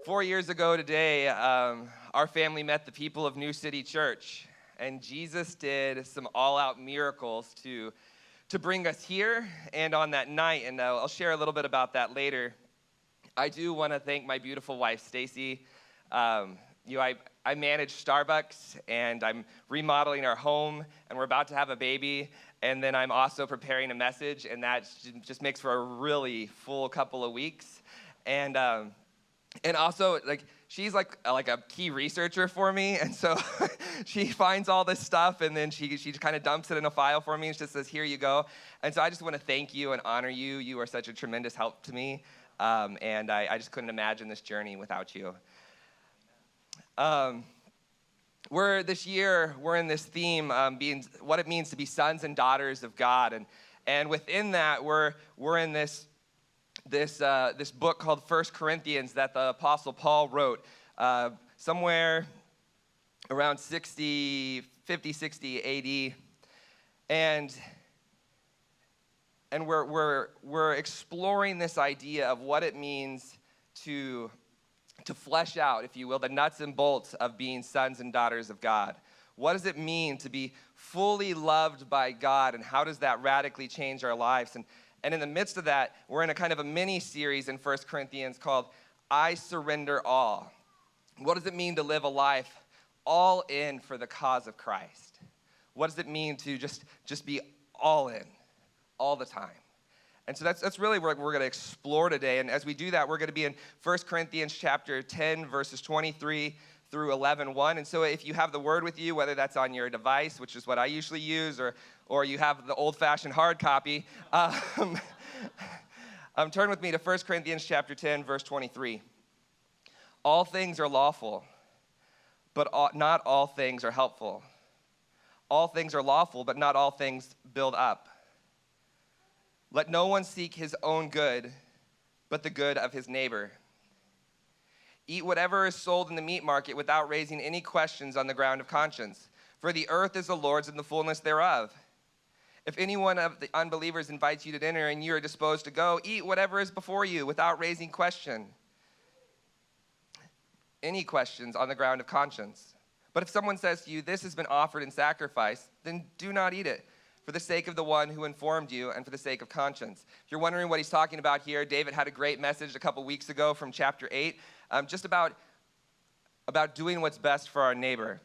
4 years ago today, our family met the people of New City Church, and Jesus did some all-out miracles to bring us here and on that night, and I'll share a little bit about that later. I do want to thank my beautiful wife, Stacy. I manage Starbucks, and I'm remodeling our home, and we're about to have a baby, and then I'm also preparing a message, and that just makes for a really full couple of weeks. And also, she's like a key researcher for me, and so she finds all this stuff, and then she kind of dumps it in a file for me, and just says, here you go. And so I just want to thank you and honor you. You are such a tremendous help to me, and I just couldn't imagine this journey without you. This year, we're in this theme, being what it means to be sons and daughters of God, and within that, we're in this book called 1 Corinthians that the Apostle Paul wrote somewhere around 50, 60 AD. And we're exploring this idea of what it means to flesh out, if you will, the nuts and bolts of being sons and daughters of God. What does it mean to be fully loved by God, and how does that radically change our lives? And in the midst of that, we're in a kind of a mini-series in 1 Corinthians called I Surrender All. What does it mean to live a life all in for the cause of Christ? What does it mean to just be all in, all the time? And so that's really what we're going to explore today. And as we do that, we're going to be in 1 Corinthians chapter 10, verses 23 through 11:1. And so if you have the word with you, whether that's on your device, which is what I usually use, or you have the old-fashioned hard copy, turn with me to 1 Corinthians chapter 10, verse 23. All things are lawful, but not all things are helpful. All things are lawful, but not all things build up. Let no one seek his own good, but the good of his neighbor. Eat whatever is sold in the meat market without raising any questions on the ground of conscience, for the earth is the Lord's and the fullness thereof. If any one of the unbelievers invites you to dinner and you are disposed to go, eat whatever is before you without raising any questions on the ground of conscience. But if someone says to you, this has been offered in sacrifice, then do not eat it, for the sake of the one who informed you and for the sake of conscience. If you're wondering what he's talking about here, David had a great message a couple weeks ago from chapter 8, just about doing what's best for our neighbor.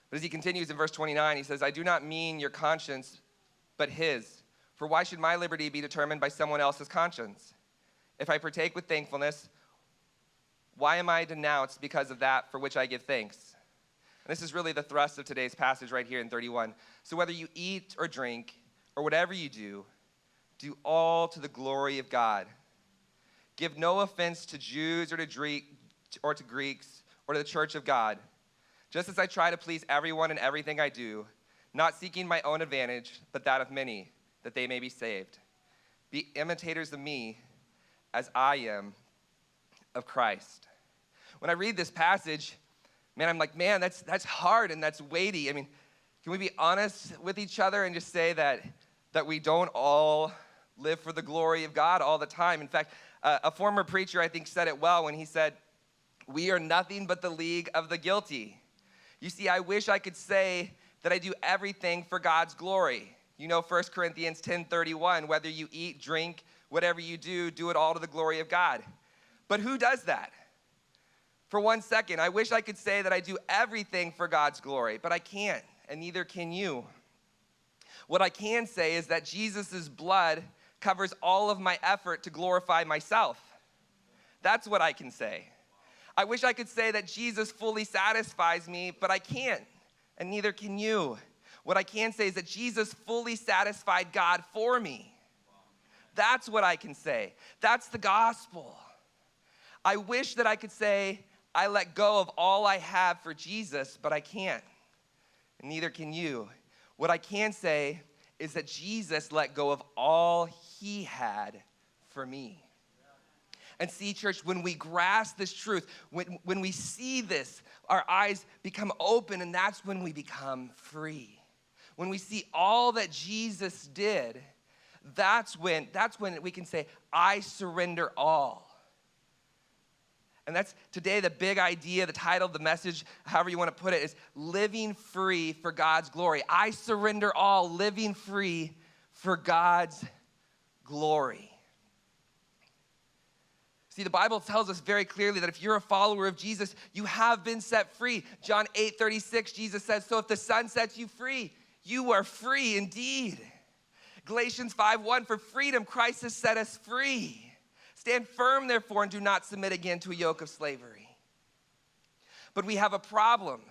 But as he continues in verse 29, he says, I do not mean your conscience, but his. For why should my liberty be determined by someone else's conscience? If I partake with thankfulness, why am I denounced because of that for which I give thanks? And this is really the thrust of today's passage right here in 31. So whether you eat or drink or whatever you do all to the glory of God. Give no offense to Jews or to Greeks or to the church of God, just as I try to please everyone in everything I do, not seeking my own advantage, but that of many, that they may be saved. Be imitators of me as I am of Christ. When I read this passage, I'm like, man, that's hard and that's weighty. I mean, can we be honest with each other and just say that we don't all live for the glory of God all the time? In fact, a former preacher, I think, said it well when he said, we are nothing but the league of the guilty. You see, I wish I could say that I do everything for God's glory. You know 1 Corinthians 10:31, whether you eat, drink, whatever you do it all to the glory of God. But who does that? For 1 second, I wish I could say that I do everything for God's glory, but I can't, and neither can you. What I can say is that Jesus' blood covers all of my effort to glorify myself. That's what I can say. I wish I could say that Jesus fully satisfies me, but I can't, and neither can you. What I can say is that Jesus fully satisfied God for me. That's what I can say. That's the gospel. I wish that I could say I let go of all I have for Jesus, but I can't, and neither can you. What I can say is that Jesus let go of all he had for me. And see, church, when we grasp this truth, when we see this, our eyes become open, and that's when we become free. When we see all that Jesus did, that's when we can say, I surrender all. And that's today the big idea, the title, the message, however you want to put it, is living free for God's glory. I surrender all, living free for God's glory. See, the Bible tells us very clearly that if you're a follower of Jesus, you have been set free. John 8:36, Jesus says, so if the Son sets you free, you are free indeed. Galatians 5:1, for freedom Christ has set us free. Stand firm, therefore, and do not submit again to a yoke of slavery. But we have a problem.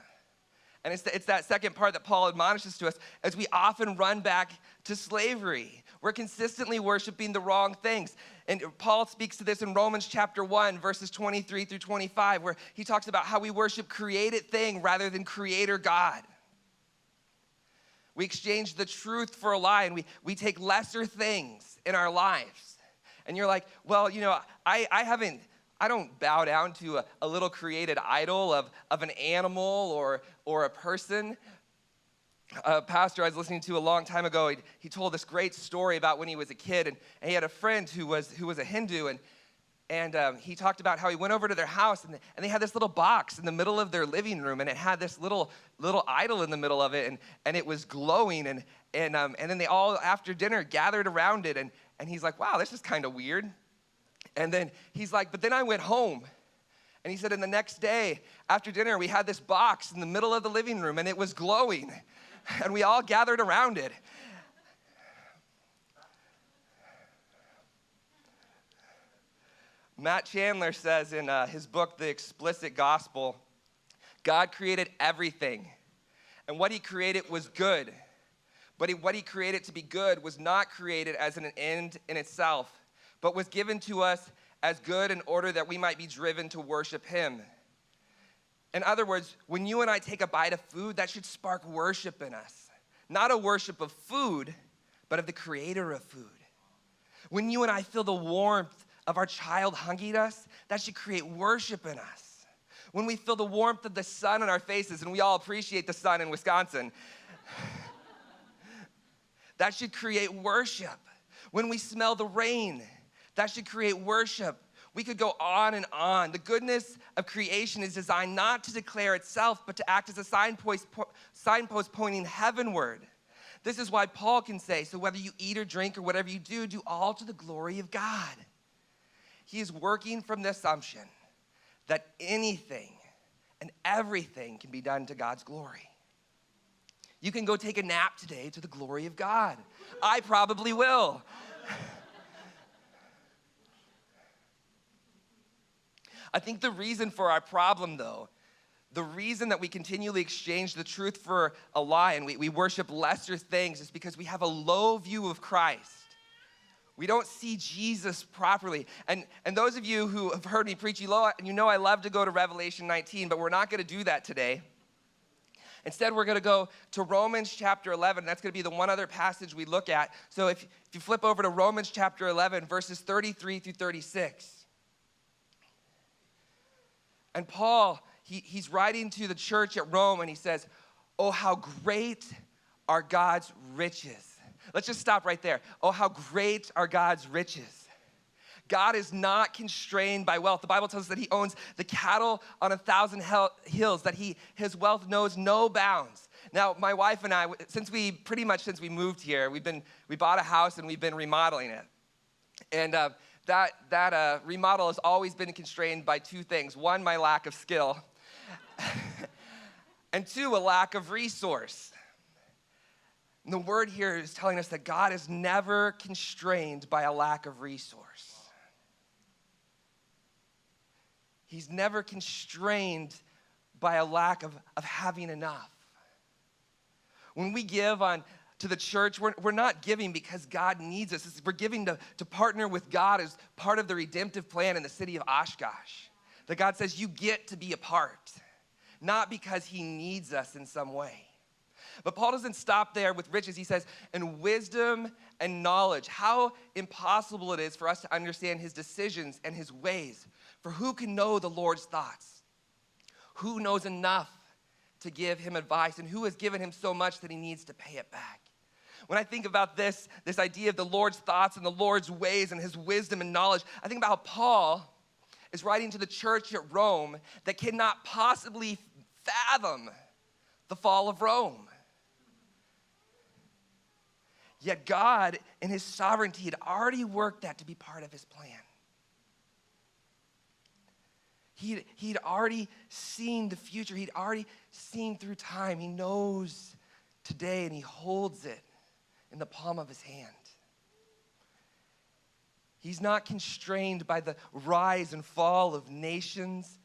And it's that second part that Paul admonishes to us, as we often run back to slavery. We're consistently worshiping the wrong things. And Paul speaks to this in Romans chapter 1, verses 23 through 25, where he talks about how we worship created thing rather than creator God. We exchange the truth for a lie, and we take lesser things in our lives. And you're like, well, you know, I don't bow down to a little created idol of an animal or a person. A pastor I was listening to a long time ago, he told this great story about when he was a kid, and he had a friend who was a Hindu, and he talked about how he went over to their house, and they had this little box in the middle of their living room, and it had this little idol in the middle of it, and it was glowing, and then they all, after dinner, gathered around it, and he's like, wow, this is kind of weird. And then he's like, but then I went home. And he said, and the next day, after dinner, we had this box in the middle of the living room, and it was glowing. And we all gathered around it. Matt Chandler says in his book, The Explicit Gospel, God created everything. And what he created was good. But what he created to be good was not created as an end in itself, but was given to us as good in order that we might be driven to worship him. In other words, when you and I take a bite of food, that should spark worship in us. Not a worship of food, but of the creator of food. When you and I feel the warmth of our child hugging us, that should create worship in us. When we feel the warmth of the sun in our faces, and we all appreciate the sun in Wisconsin, that should create worship. When we smell the rain, that should create worship. We could go on and on. The goodness of creation is designed not to declare itself, but to act as a signpost pointing heavenward. This is why Paul can say, so whether you eat or drink or whatever you do, do all to the glory of God. He is working from the assumption that anything and everything can be done to God's glory. You can go take a nap today to the glory of God. I probably will. I think the reason for our problem, though, the reason that we continually exchange the truth for a lie and we worship lesser things is because we have a low view of Christ. We don't see Jesus properly. And those of you who have heard me preach, you know I love to go to Revelation 19, but we're not going to do that today. Instead, we're going to go to Romans chapter 11. That's going to be the one other passage we look at. So if you flip over to Romans chapter 11, verses 33 through 36. And Paul, he's writing to the church at Rome, and he says, oh, how great are God's riches. Let's just stop right there. Oh, how great are God's riches. God is not constrained by wealth. The Bible tells us that he owns the cattle on 1,000 hills, that his wealth knows no bounds. Now, my wife and I, since we moved here, we bought a house and we've been remodeling it. And that remodel has always been constrained by two things. One, my lack of skill. And two, a lack of resource. And the word here is telling us that God is never constrained by a lack of resource. He's never constrained by a lack of having enough. When we give to the church, we're not giving because God needs us. We're giving to partner with God as part of the redemptive plan in the city of Oshkosh. That God says you get to be a part, not because he needs us in some way. But Paul doesn't stop there with riches. He says, and wisdom and knowledge, how impossible it is for us to understand his decisions and his ways. For who can know the Lord's thoughts? Who knows enough to give him advice? And who has given him so much that he needs to pay it back? When I think about this idea of the Lord's thoughts and the Lord's ways and his wisdom and knowledge, I think about how Paul is writing to the church at Rome that cannot possibly fathom the fall of Rome. Yet God, in his sovereignty, had already worked that to be part of his plan. He'd already seen the future. He'd already seen through time. He knows today, and he holds it in the palm of his hand. He's not constrained by the rise and fall of nations,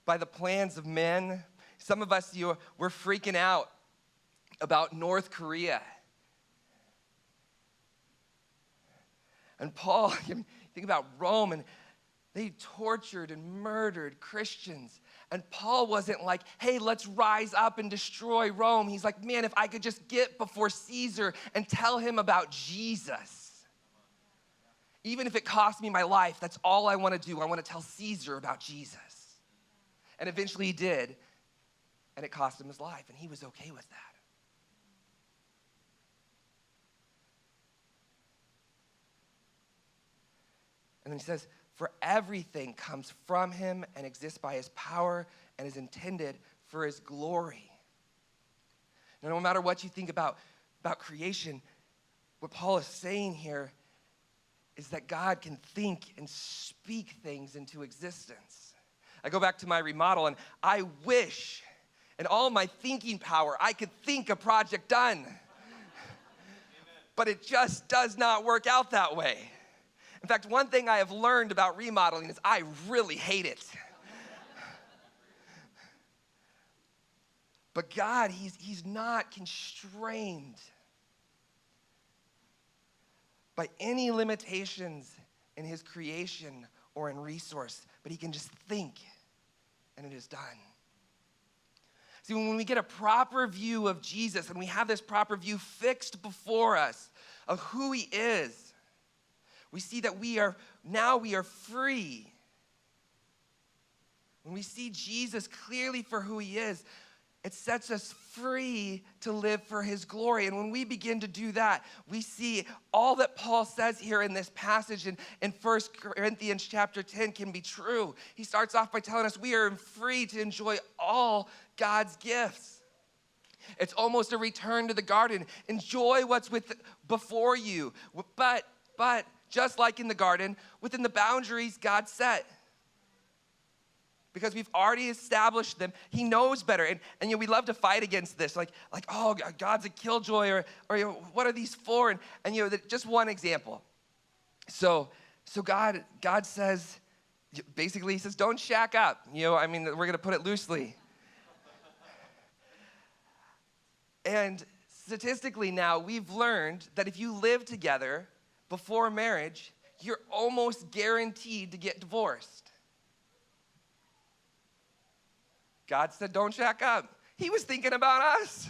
by the plans of men. Some of us, we're freaking out about North Korea. And Paul, think about Rome, and they tortured and murdered Christians. And Paul wasn't like, hey, let's rise up and destroy Rome. He's like, man, if I could just get before Caesar and tell him about Jesus. Even if it cost me my life, that's all I want to do. I want to tell Caesar about Jesus. And eventually he did, and it cost him his life, and he was okay with that. And then he says, for everything comes from him and exists by his power and is intended for his glory. Now, no matter what you think about creation, what Paul is saying here is that God can think and speak things into existence. I go back to my remodel, and I wish in all my thinking power I could think a project done. But it just does not work out that way. In fact, one thing I have learned about remodeling is I really hate it. But God, he's not constrained by any limitations in his creation or in resource, but he can just think, and it is done. See, when we get a proper view of Jesus, and we have this proper view fixed before us of who he is, we see that we are free. When we see Jesus clearly for who he is, it sets us free to live for his glory. And when we begin to do that, we see all that Paul says here in this passage in 1 Corinthians chapter 10 can be true. He starts off by telling us we are free to enjoy all God's gifts. It's almost a return to the garden. Enjoy what's before you. But just like in the garden, within the boundaries God set. Because we've already established them. He knows better. And we love to fight against this. Like, oh, God's a killjoy, or what are these for? And just one example. So God says, basically he says, don't shack up. We're going to put it loosely. And statistically now, we've learned that if you live together before marriage, you're almost guaranteed to get divorced. God said, don't shack up. He was thinking about us.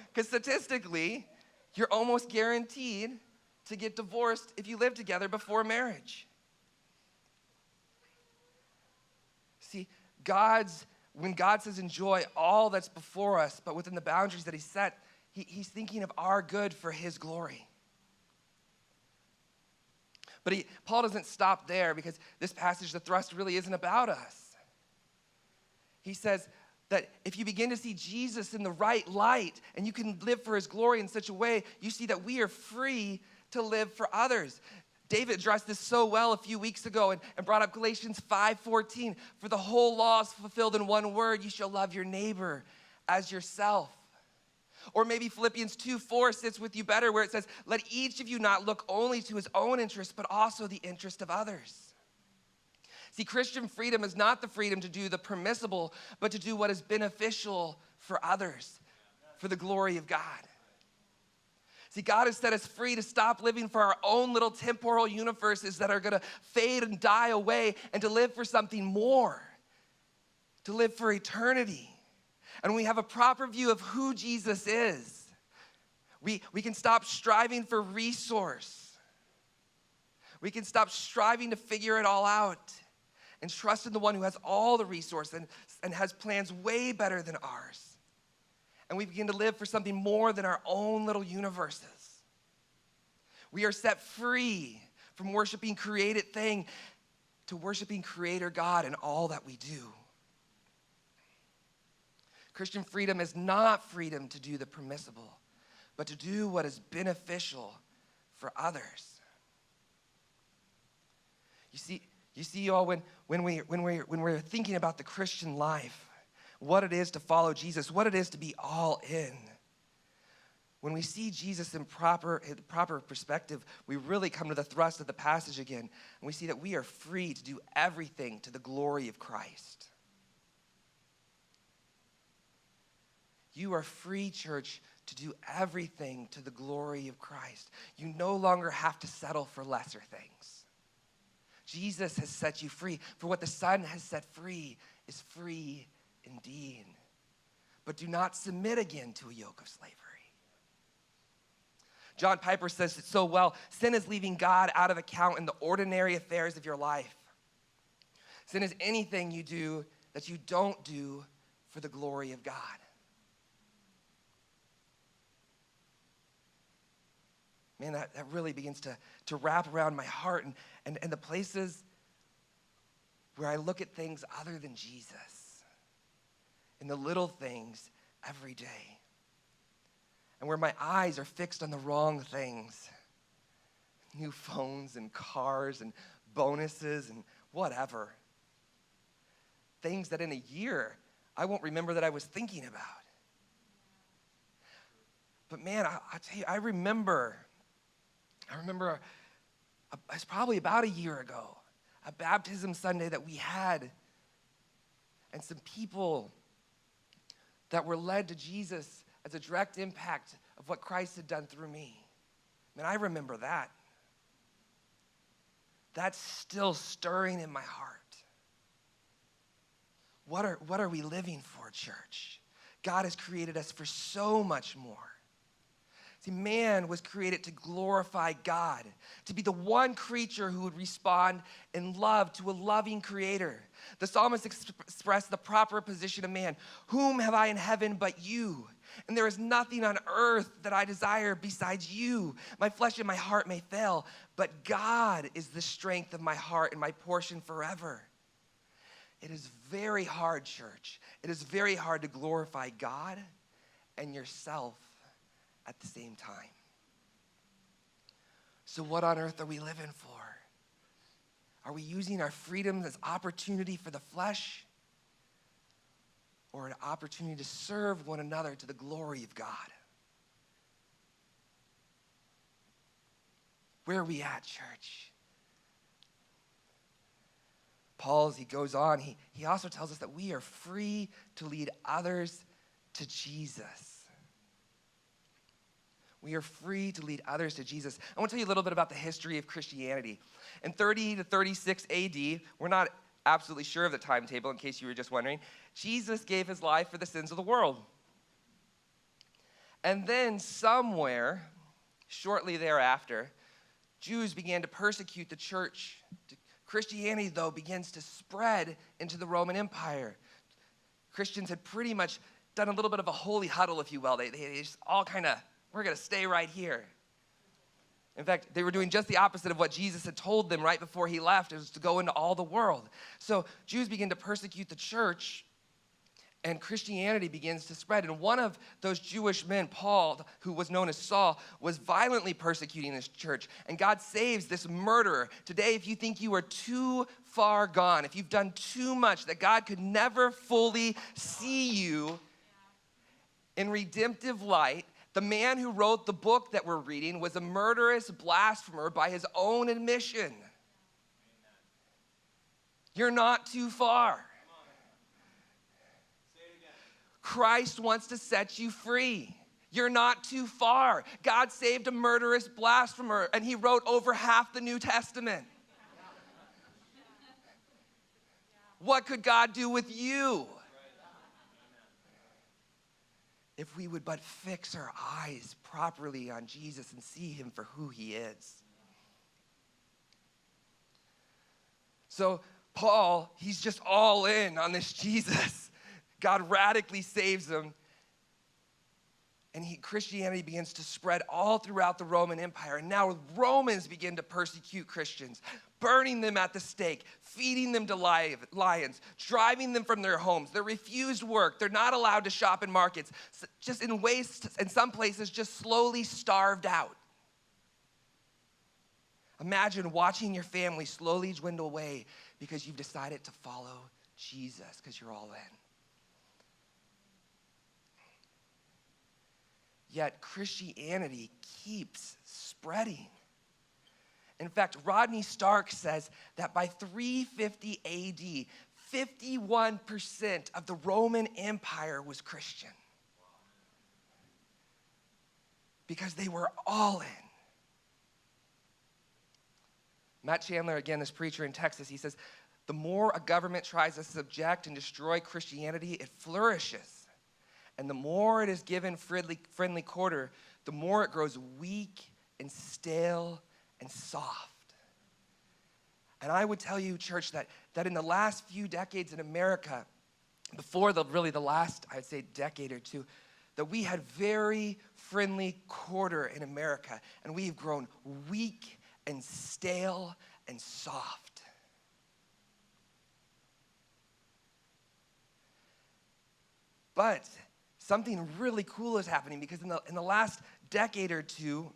Because statistically, you're almost guaranteed to get divorced if you live together before marriage. See, when God says enjoy all that's before us, but within the boundaries that he set, he's thinking of our good for his glory. But Paul doesn't stop there, because this passage, the thrust really isn't about us. He says that if you begin to see Jesus in the right light and you can live for his glory in such a way, you see that we are free to live for others. David addressed this so well a few weeks ago and brought up Galatians 5:14. For the whole law is fulfilled in one word: you shall love your neighbor as yourself. Or maybe Philippians 2:4 sits with you better, where it says, let each of you not look only to his own interest, but also the interest of others. See, Christian freedom is not the freedom to do the permissible, but to do what is beneficial for others, for the glory of God. See, God has set us free to stop living for our own little temporal universes that are going to fade and die away, and to live for something more, to live for eternity. And we have a proper view of who Jesus is, we can stop striving for resource. We can stop striving to figure it all out and trust in the one who has all the resource and has plans way better than ours. And we begin to live for something more than our own little universes. We are set free from worshiping created thing to worshiping Creator God in all that we do. Christian freedom is not freedom to do the permissible, but to do what is beneficial for others. You see, y'all, when we're thinking about the Christian life, what it is to follow Jesus, what it is to be all in, when we see Jesus in proper perspective, we really come to the thrust of the passage again, and we see that we are free to do everything to the glory of Christ. You are free, church, to do everything to the glory of Christ. You no longer have to settle for lesser things. Jesus has set you free. For what the Son has set free is free indeed. But do not submit again to a yoke of slavery. John Piper says it so well. Sin is leaving God out of account in the ordinary affairs of your life. Sin is anything you do that you don't do for the glory of God. Man, that really begins to wrap around my heart and the places where I look at things other than Jesus, in the little things every day, and where my eyes are fixed on the wrong things, new phones and cars and bonuses and whatever, things that in a year I won't remember that I was thinking about. But man, I tell you, I remember it's probably about a year ago, a baptism Sunday that we had, and some people that were led to Jesus as a direct impact of what Christ had done through me. Man, I remember that. That's still stirring in my heart. What are we living for, church? God has created us for so much more. See, man was created to glorify God, to be the one creature who would respond in love to a loving creator. The psalmist expressed the proper position of man. Whom have I in heaven but you? And there is nothing on earth that I desire besides you. My flesh and my heart may fail, but God is the strength of my heart and my portion forever. It is very hard, church. It is very hard to glorify God and yourself at the same time. So what on earth are we living for? Are we using our freedom as opportunity for the flesh, or an opportunity to serve one another to the glory of God? Where are we at, church? Paul, as he goes on, he also tells us that we are free to lead others to Jesus. We are free to lead others to Jesus. I want to tell you a little bit about the history of Christianity. In 30 to 36 AD, we're not absolutely sure of the timetable in case you were just wondering, Jesus gave his life for the sins of the world. And then somewhere, shortly thereafter, Jews began to persecute the church. Christianity, though, begins to spread into the Roman Empire. Christians had pretty much done a little bit of a holy huddle, if you will. They just all kind of, we're going to stay right here. In fact, they were doing just the opposite of what Jesus had told them right before he left. It was to go into all the world. So Jews begin to persecute the church, and Christianity begins to spread. And one of those Jewish men, Paul, who was known as Saul, was violently persecuting this church. And God saves this murderer. Today, if you think you are too far gone, if you've done too much, that God could never fully see you in redemptive light, the man who wrote the book that we're reading was a murderous blasphemer by his own admission. Amen. You're not too far. Christ wants to set you free. You're not too far. God saved a murderous blasphemer, and he wrote over half the New Testament. What could God do with you? If we would but fix our eyes properly on Jesus and see him for who he is. So Paul, he's just all in on this Jesus. God radically saves him. And Christianity begins to spread all throughout the Roman Empire. And now Romans begin to persecute Christians, burning them at the stake, feeding them to lions, driving them from their homes. They're refused work. They're not allowed to shop in markets. Just in ways, in some places, just slowly starved out. Imagine watching your family slowly dwindle away because you've decided to follow Jesus because you're all in. Yet Christianity keeps spreading. In fact, Rodney Stark says that by 350 AD, 51% of the Roman Empire was Christian. Because they were all in. Matt Chandler, again, this preacher in Texas, he says, the more a government tries to subject and destroy Christianity, it flourishes. And the more it is given friendly quarter, the more it grows weak and stale and soft. And I would tell you, church, that in the last few decades in America, before the last, I'd say, decade or two, that we had very friendly quarter in America, and we've grown weak and stale and soft. But something really cool is happening because in the last decade or two,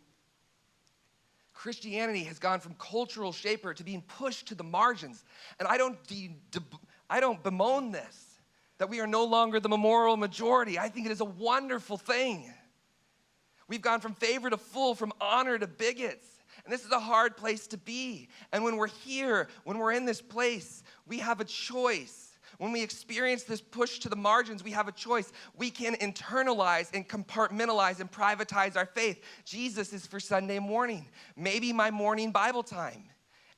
Christianity has gone from cultural shaper to being pushed to the margins. And I don't bemoan this, that we are no longer the moral majority. I think it is a wonderful thing. We've gone from favor to fool, from honor to bigots. And this is a hard place to be. And when we're here, when we're in this place, we have a choice. When we experience this push to the margins, we have a choice. We can internalize and compartmentalize and privatize our faith. Jesus is for Sunday morning, maybe my morning Bible time.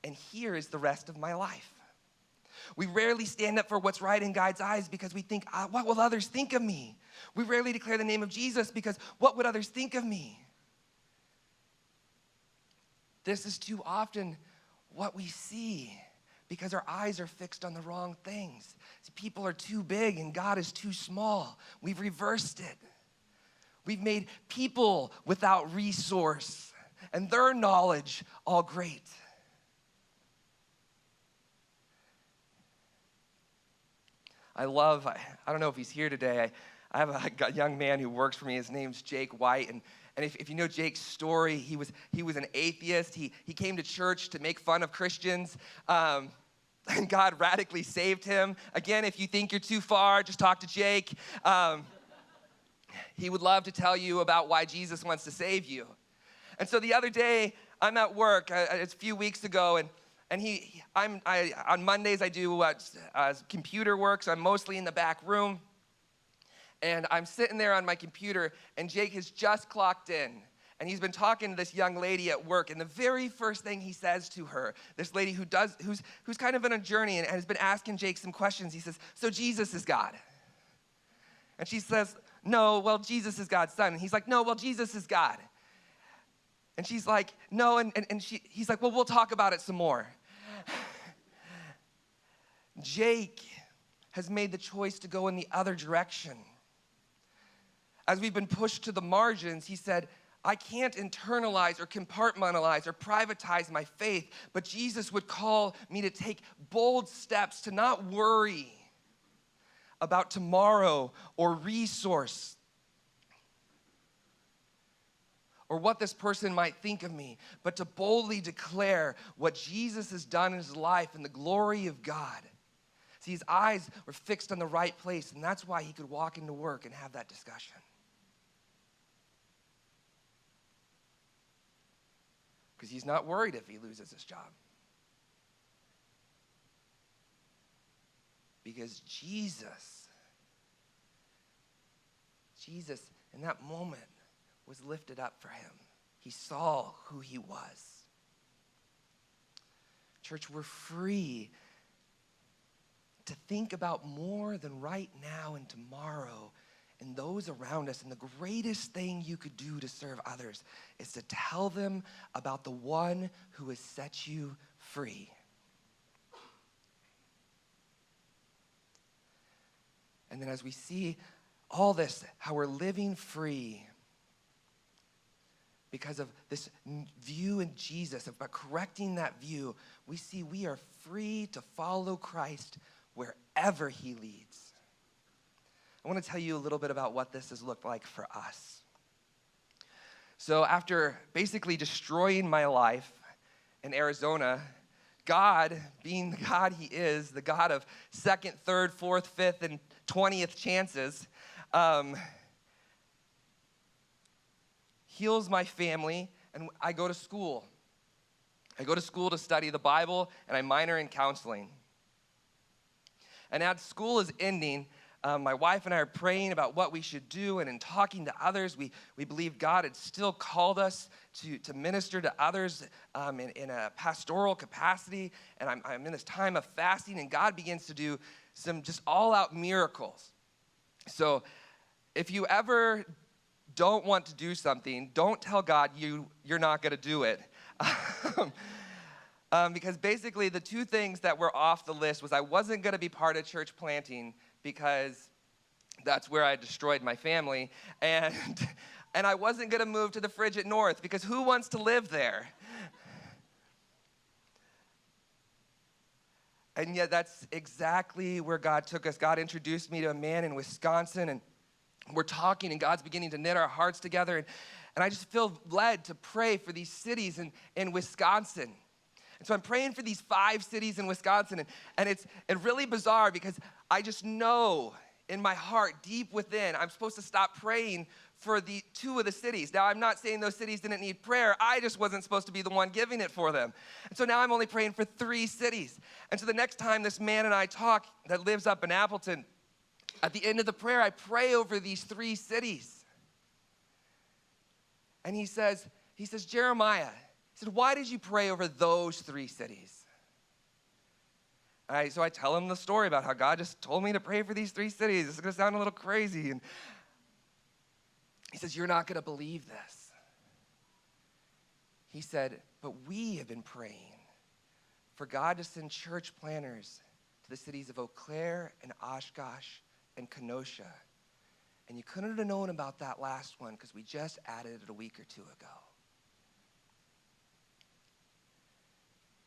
And here is the rest of my life. We rarely stand up for what's right in God's eyes because we think, what will others think of me? We rarely declare the name of Jesus because what would others think of me? This is too often what we see because our eyes are fixed on the wrong things. See, people are too big and God is too small. We've reversed it. We've made people without resource and their knowledge all great. I don't know if he's here today. I have a young man who works for me. His name's Jake White, and if you know Jake's story, he was an atheist. He came to church to make fun of Christians, and God radically saved him. Again, if you think you're too far, just talk to Jake. He would love to tell you about why Jesus wants to save you. And so the other day, I'm at work. It's a few weeks ago, and on Mondays I do computer work, so I'm mostly in the back room. And I'm sitting there on my computer, and Jake has just clocked in. And he's been talking to this young lady at work, and the very first thing he says to her, this lady who's kind of on a journey and has been asking Jake some questions, he says, "So Jesus is God?" And she says, "No, well, Jesus is God's son." And he's like, "No, well, Jesus is God." And she's like, "No," he's like, "Well, we'll talk about it some more." Jake has made the choice to go in the other direction. As we've been pushed to the margins, he said, I can't internalize or compartmentalize or privatize my faith, but Jesus would call me to take bold steps to not worry about tomorrow or resource or what this person might think of me, but to boldly declare what Jesus has done in his life and the glory of God. See, his eyes were fixed on the right place, and that's why he could walk into work and have that discussion. Because he's not worried if he loses his job. Because Jesus, in that moment, was lifted up for him. He saw who he was. Church, we're free to think about more than right now and tomorrow and those around us. And the greatest thing you could do to serve others is to tell them about the one who has set you free. And then as we see all this, how we're living free, because of this view in Jesus, by correcting that view, we see we are free to follow Christ wherever he leads. I want to tell you a little bit about what this has looked like for us. So after basically destroying my life in Arizona, God, being the God he is, the God of second, third, fourth, fifth, and 20th chances, heals my family, and I go to school. I go to school to study the Bible, and I minor in counseling. And as school is ending, my wife and I are praying about what we should do, and in talking to others, we believe God had still called us to minister to others in a pastoral capacity, and I'm in this time of fasting, and God begins to do some just all-out miracles. So if you ever don't want to do something, don't tell God you're not going to do it. Because basically the two things that were off the list was I wasn't going to be part of church planting because that's where I destroyed my family, and I wasn't going to move to the frigid north because who wants to live there? And yet that's exactly where God took us. God introduced me to a man in Wisconsin, and we're talking, and God's beginning to knit our hearts together, and I just feel led to pray for these cities in Wisconsin. And so I'm praying for these 5 cities in Wisconsin, and it's really bizarre because I just know in my heart, deep within, I'm supposed to stop praying for the 2 of the cities. Now, I'm not saying those cities didn't need prayer. I just wasn't supposed to be the one giving it for them. And so now I'm only praying for 3 cities. And so the next time this man and I talk that lives up in Appleton, at the end of the prayer, I pray over these 3 cities. And he says, Jeremiah, he said, why did you pray over those 3 cities? So I tell him the story about how God just told me to pray for these 3 cities. This is going to sound a little crazy. And he says, you're not going to believe this. He said, but we have been praying for God to send church planners to the cities of Eau Claire and Oshkosh and Kenosha. And you couldn't have known about that last one because we just added it a week or 2 ago.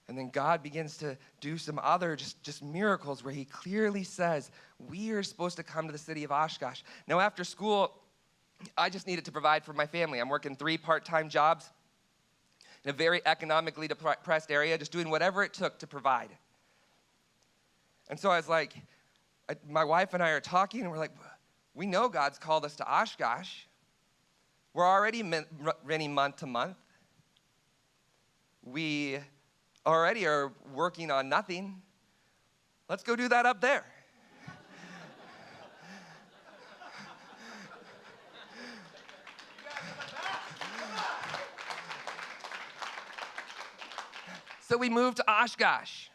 And then God begins to do some other just miracles where he clearly says, we are supposed to come to the city of Oshkosh. Now, after school, I just needed to provide for my family. I'm working 3 part-time jobs in a very economically depressed area, just doing whatever it took to provide. And so I was like, my wife and I are talking, and we're like, we know God's called us to Oshkosh. We're already renting month to month. We already are working on nothing. Let's go do that up there. So we moved to Oshkosh.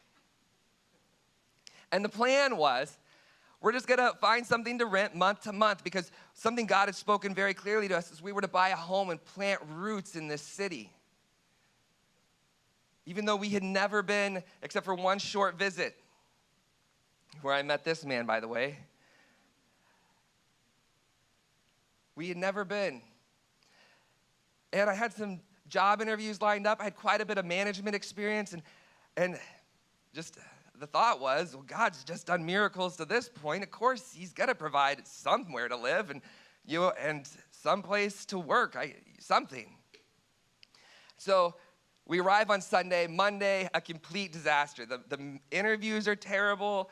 And the plan was, we're just going to find something to rent month to month because something God had spoken very clearly to us is we were to buy a home and plant roots in this city. Even though we had never been, except for one short visit, where I met this man, by the way. We had never been. And I had some job interviews lined up. I had quite a bit of management experience. And just the thought was, well, God's just done miracles to this point. Of course, he's got to provide somewhere to live and someplace to work, something. So we arrive on Sunday. Monday, a complete disaster. The interviews are terrible.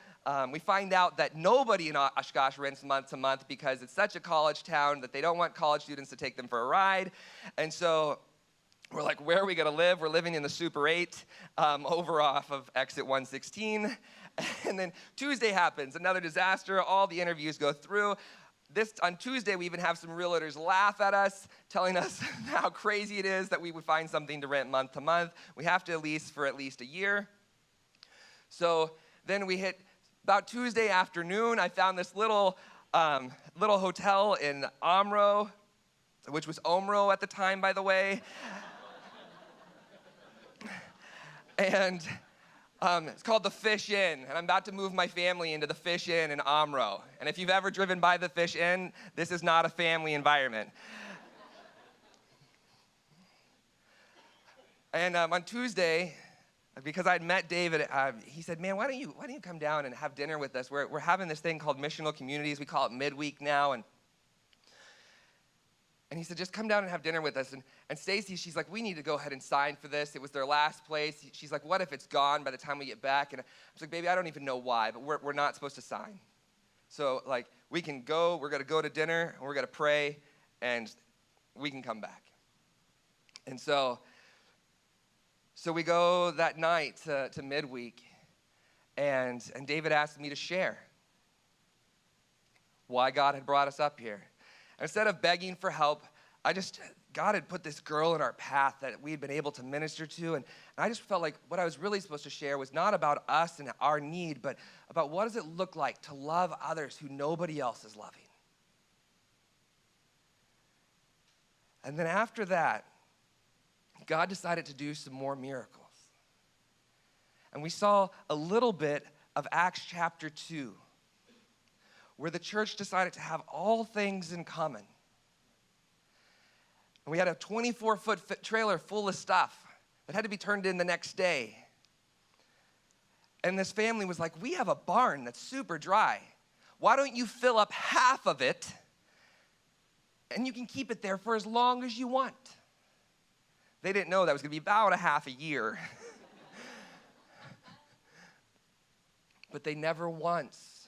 We find out that nobody in Oshkosh rents month to month because it's such a college town that they don't want college students to take them for a ride. And so we're like, where are we going to live? We're living in the Super 8 over off of exit 116. And then Tuesday happens, another disaster. All the interviews go through. On Tuesday, we even have some realtors laugh at us, telling us how crazy it is that we would find something to rent month to month. We have to lease for at least a year. So then we hit about Tuesday afternoon. I found this little hotel in Omro, which was Omro at the time, by the way. And it's called the Fish Inn, and I'm about to move my family into the Fish Inn in Omro. And if you've ever driven by the Fish Inn, this is not a family environment. And on Tuesday, because I'd met David, he said, man, why don't you come down and have dinner with us? We're having this thing called missional communities. We call it midweek now. And he said, just come down and have dinner with us. And Stacy, she's like, we need to go ahead and sign for this. It was their last place. She's like, what if it's gone by the time we get back? And I was like, baby, I don't even know why, but we're not supposed to sign. So, like, we can go, we're going to go to dinner, and we're going to pray, and we can come back. And so we go that night to midweek, and David asked me to share why God had brought us up here. Instead of begging for help, God had put this girl in our path that we had been able to minister to, and I just felt like what I was really supposed to share was not about us and our need, but about what does it look like to love others who nobody else is loving. And then after that, God decided to do some more miracles. And we saw a little bit of Acts chapter 2, where the church decided to have all things in common. And we had a 24-foot trailer full of stuff that had to be turned in the next day. And this family was like, we have a barn that's super dry. Why don't you fill up half of it, and you can keep it there for as long as you want? They didn't know that was going to be about a half a year. But they never once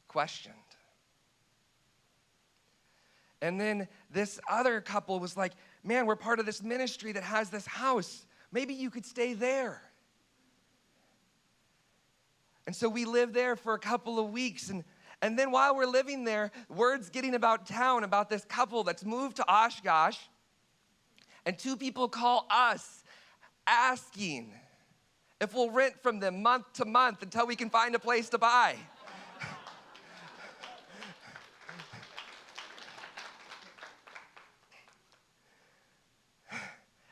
questioned. And then this other couple was like, man, we're part of this ministry that has this house. Maybe you could stay there. And so we lived there for a couple of weeks. And then while we're living there, word's getting about town about this couple that's moved to Oshkosh. And two people call us asking if we'll rent from them month to month until we can find a place to buy.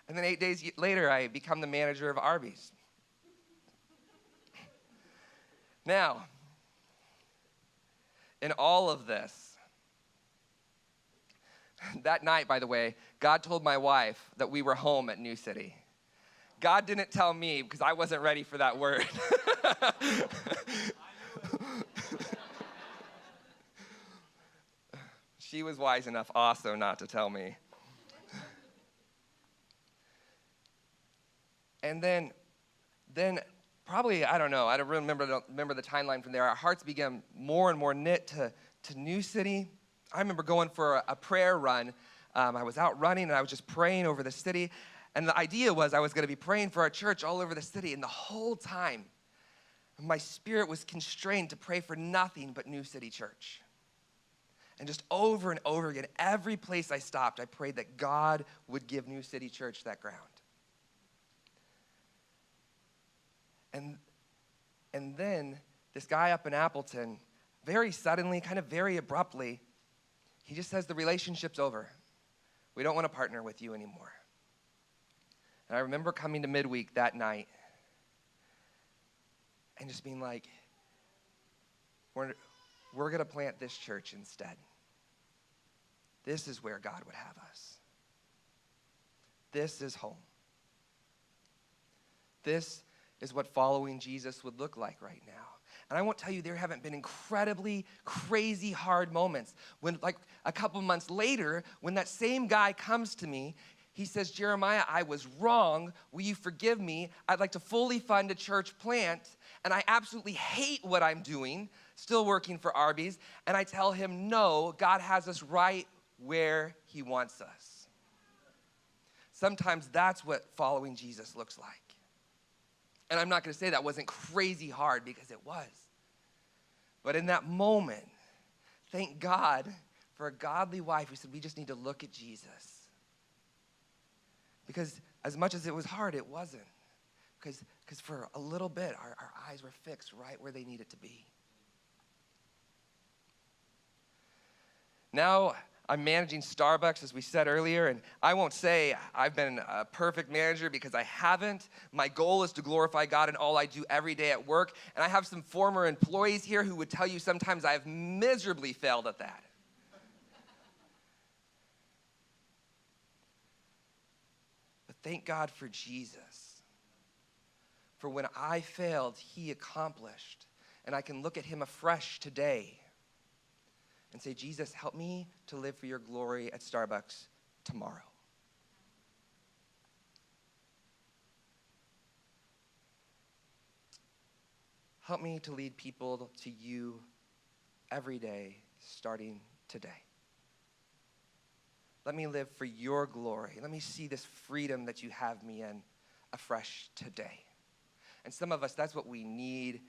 And then 8 days later, I become the manager of Arby's. Now, in all of this, that night, by the way, God told my wife that we were home at New City. God didn't tell me because I wasn't ready for that word. She was wise enough also not to tell me. And then probably, I don't know, I don't remember the timeline from there. Our hearts began more and more knit to New City. I remember going for a prayer run. I was out running, and I was just praying over the city. And the idea was I was going to be praying for our church all over the city. And the whole time, my spirit was constrained to pray for nothing but New City Church. And just over and over again, every place I stopped, I prayed that God would give New City Church that ground. And then this guy up in Appleton, very suddenly, kind of very abruptly, he just says the relationship's over. We don't want to partner with you anymore. And I remember coming to midweek that night and just being like, we're going to plant this church instead. This is where God would have us. This is home. This is what following Jesus would look like right now. And I won't tell you there haven't been incredibly crazy hard moments. When, like, a couple months later, when that same guy comes to me, he says, Jeremiah, I was wrong. Will you forgive me? I'd like to fully fund a church plant, and I absolutely hate what I'm doing, still working for Arby's. And I tell him, no, God has us right where he wants us. Sometimes that's what following Jesus looks like. And I'm not going to say that wasn't crazy hard, because it was. But in that moment, thank God for a godly wife who said, we just need to look at Jesus. Because as much as it was hard, it wasn't. Because for a little bit, our eyes were fixed right where they needed to be. Now, I'm managing Starbucks, as we said earlier, and I won't say I've been a perfect manager, because I haven't. My goal is to glorify God in all I do every day at work, and I have some former employees here who would tell you sometimes I've miserably failed at that. But thank God for Jesus. For when I failed, he accomplished. And I can look at him afresh today and say, Jesus, help me to live for your glory at Starbucks tomorrow. Help me to lead people to you every day, starting today. Let me live for your glory. Let me see this freedom that you have me in afresh today. And some of us, that's what we need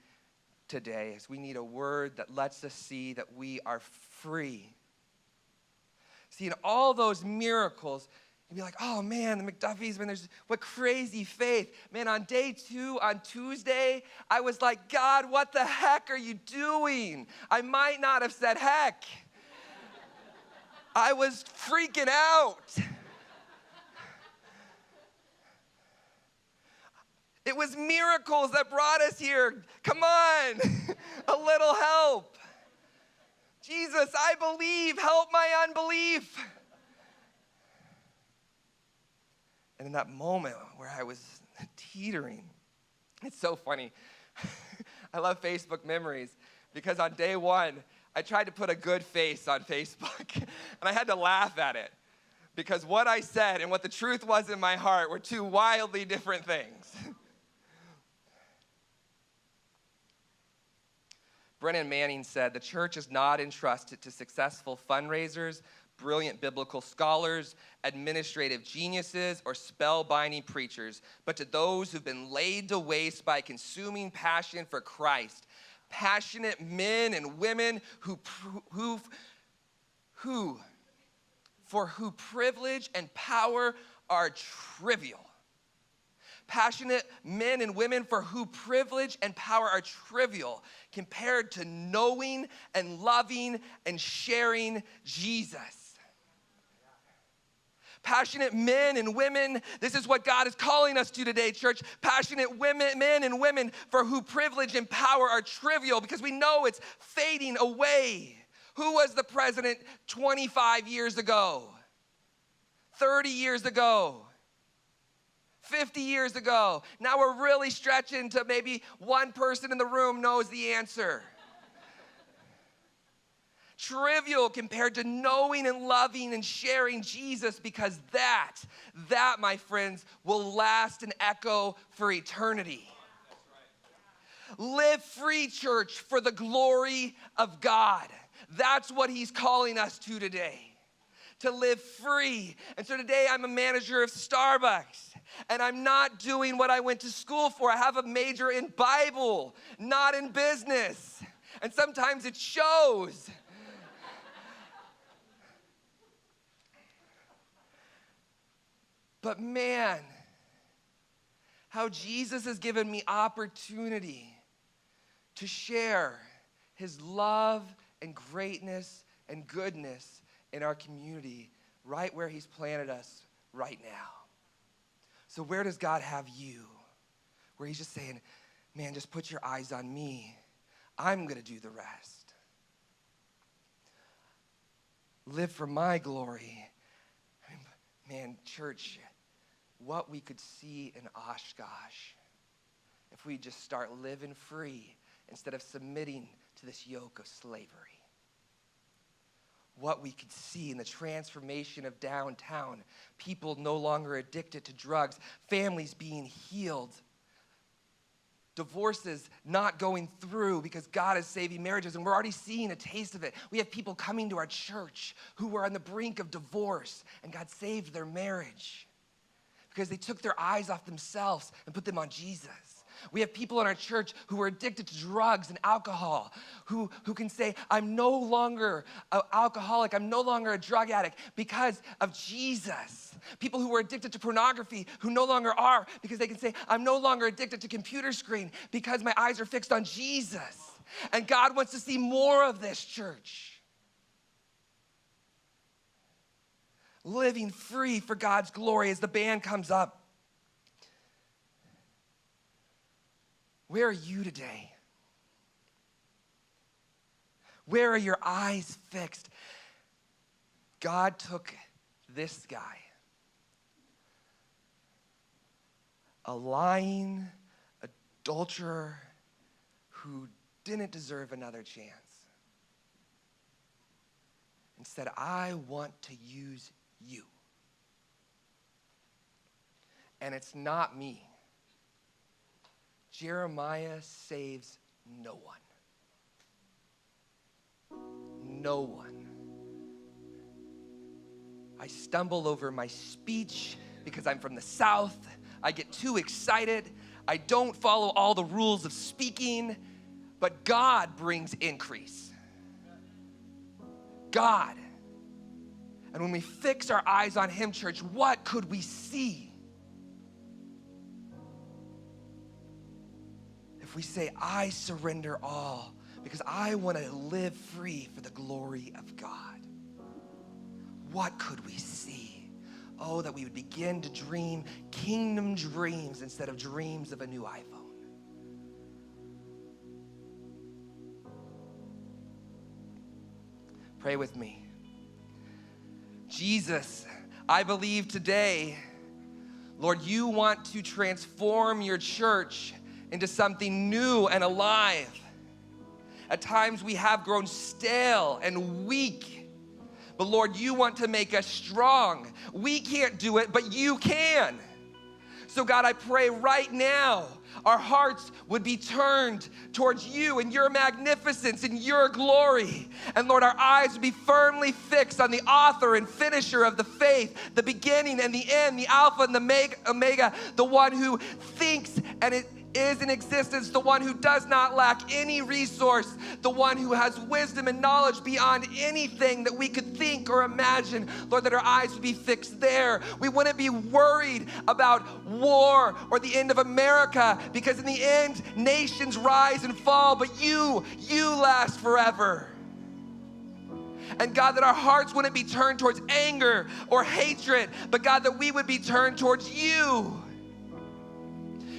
today, is we need a word that lets us see that we are free. See, in all those miracles, you'd be like, oh man, the McDuffies, man, what crazy faith. Man, on day 2, on Tuesday, I was like, God, what the heck are you doing? I might not have said heck. I was freaking out. It was miracles that brought us here. Come on, a little help. Jesus, I believe, help my unbelief. And in that moment where I was teetering, it's so funny. I love Facebook memories because on day 1, I tried to put a good face on Facebook, and I had to laugh at it because what I said and what the truth was in my heart were two wildly different things. Brennan Manning said, the church is not entrusted to successful fundraisers, brilliant biblical scholars, administrative geniuses, or spellbinding preachers, but to those who've been laid to waste by consuming passion for Christ. Passionate men and women for who privilege and power are trivial. Passionate men and women for who privilege and power are trivial compared to knowing and loving and sharing Jesus. Passionate men and women, this is what God is calling us to today, church. Passionate men and women for who privilege and power are trivial because we know it's fading away. Who was the president 25 years ago? 30 years ago? 50 years ago? Now we're really stretching to maybe one person in the room knows the answer. Trivial compared to knowing and loving and sharing Jesus, because that, my friends, will last and echo for eternity. Live free, church, for the glory of God. That's what he's calling us to today, to live free. And so today I'm a manager of Starbucks, and I'm not doing what I went to school for. I have a major in Bible, not in business. And sometimes it shows. But man, how Jesus has given me opportunity to share his love and greatness and goodness in our community right where he's planted us right now. So where does God have you? Where he's just saying, man, just put your eyes on me. I'm going to do the rest. Live for my glory. Man, church, what we could see in Oshkosh if we just start living free instead of submitting to this yoke of slavery. What we could see in the transformation of downtown, people no longer addicted to drugs, families being healed, divorces not going through because God is saving marriages, and we're already seeing a taste of it. We have people coming to our church who were on the brink of divorce, and God saved their marriage because they took their eyes off themselves and put them on Jesus. We have people in our church who are addicted to drugs and alcohol, who can say, I'm no longer an alcoholic, I'm no longer a drug addict because of Jesus. People who are addicted to pornography who no longer are because they can say, I'm no longer addicted to computer screen because my eyes are fixed on Jesus. And God wants to see more of this, church. Living free for God's glory as the band comes up. Where are you today? Where are your eyes fixed? God took this guy a lying adulterer who didn't deserve another chance. And said, I want to use you. And it's not me. Jeremiah saves no one. No one. I stumble over my speech because I'm from the South. I get too excited. I don't follow all the rules of speaking, but God brings increase. God. And when we fix our eyes on him, church, what could we see? If we say, I surrender all because I want to live free for the glory of God, what could we see? Oh, that we would begin to dream kingdom dreams instead of dreams of a new iPhone. Pray with me. Jesus, I believe today, Lord, you want to transform your church into something new and alive. At times we have grown stale and weak, but Lord, you want to make us strong. We can't do it, but you can. So God, I pray right now, our hearts would be turned towards you and your magnificence and your glory. And Lord, our eyes would be firmly fixed on the author and finisher of the faith, the beginning and the end, the Alpha and the Omega, the one who thinks and it is in existence, the one who does not lack any resource, the one who has wisdom and knowledge beyond anything that we could think or imagine. Lord, that our eyes would be fixed there. We wouldn't be worried about war or the end of America, because in the end, nations rise and fall, but you last forever. And God, that our hearts wouldn't be turned towards anger or hatred, but God, that we would be turned towards you.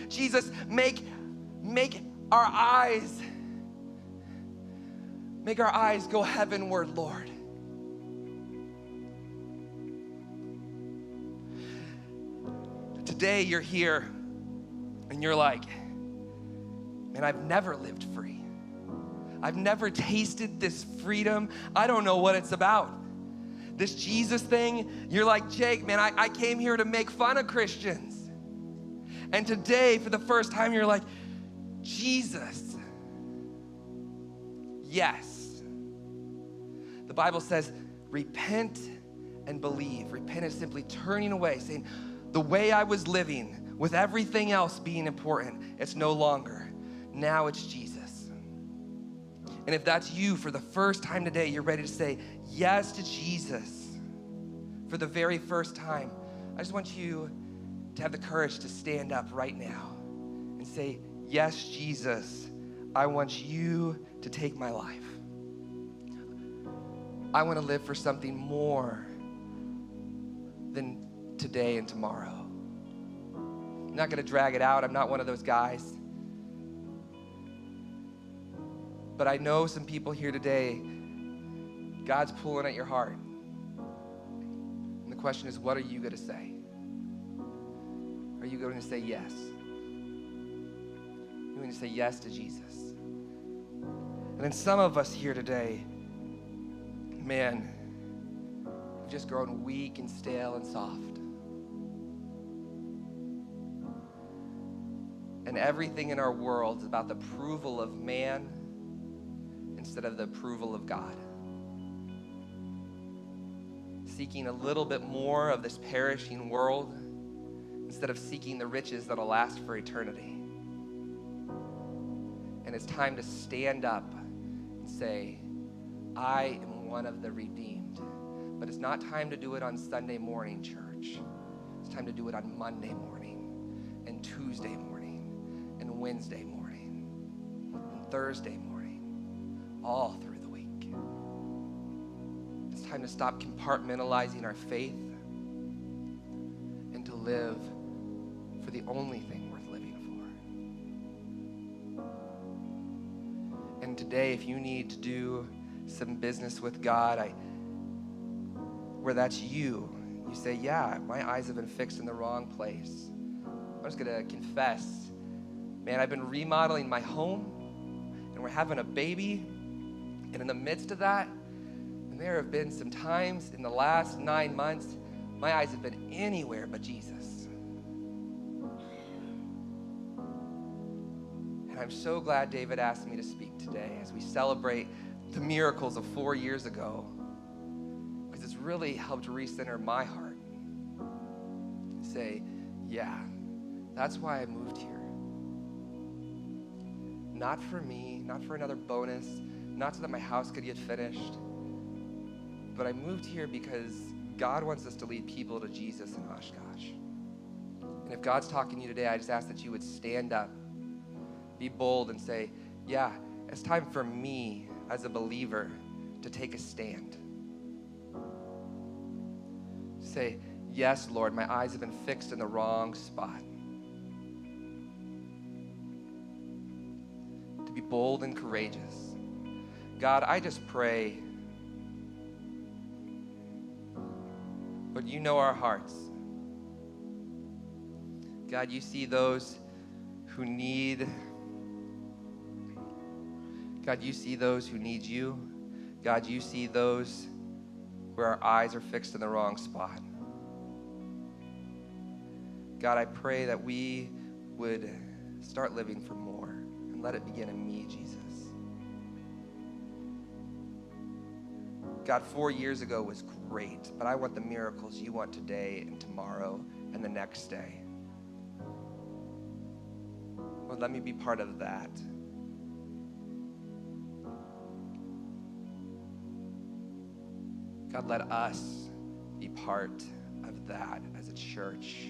Jesus, make our eyes go heavenward, Lord. Today you're here and you're like, man, I've never lived free. I've never tasted this freedom. I don't know what it's about. This Jesus thing, you're like, Jake, man, I came here to make fun of Christians. And today, for the first time, you're like, Jesus, yes. The Bible says, repent and believe. Repent is simply turning away, saying, the way I was living, with everything else being important, it's no longer. Now it's Jesus. And if that's you, for the first time today, you're ready to say yes to Jesus for the very first time, I just want you to have the courage to stand up right now and say, yes, Jesus, I want you to take my life. I want to live for something more than today and tomorrow. I'm not going to drag it out. I'm not one of those guys. But I know some people here today, God's pulling at your heart. And the question is, what are you going to say? Are you going to say yes? You're going to say yes to Jesus. And then some of us here today, man, we've just grown weak and stale and soft. And everything in our world is about the approval of man instead of the approval of God. Seeking a little bit more of this perishing world instead of seeking the riches that'll last for eternity. And it's time to stand up and say, I am one of the redeemed. But it's not time to do it on Sunday morning, church. It's time to do it on Monday morning, and Tuesday morning, and Wednesday morning, and Thursday morning, all through the week. It's time to stop compartmentalizing our faith and to live for the only thing worth living for. And today, if you need to do some business with God, where that's you say, yeah, my eyes have been fixed in the wrong place. I'm just gonna confess, man, I've been remodeling my home, and we're having a baby, and in the midst of that, and there have been some times in the last 9 months, my eyes have been anywhere but Jesus. And I'm so glad David asked me to speak today as we celebrate the miracles of 4 years ago, because it's really helped recenter my heart. Say, yeah, that's why I moved here. Not for me, not for another bonus, not so that my house could get finished, but I moved here because God wants us to lead people to Jesus in Oshkosh. And if God's talking to you today, I just ask that you would stand up, be bold, and say, yeah, it's time for me as a believer to take a stand. Say, yes, Lord, my eyes have been fixed in the wrong spot. To be bold and courageous. God, I just pray, but you know our hearts. God, you see those who need, God, you see those who need you. God, you see those where our eyes are fixed in the wrong spot. God, I pray that we would start living for more and let it begin in me, Jesus. God, 4 years ago was great, but I want the miracles you want today and tomorrow and the next day. Lord, let me be part of that. God, let us be part of that as a church.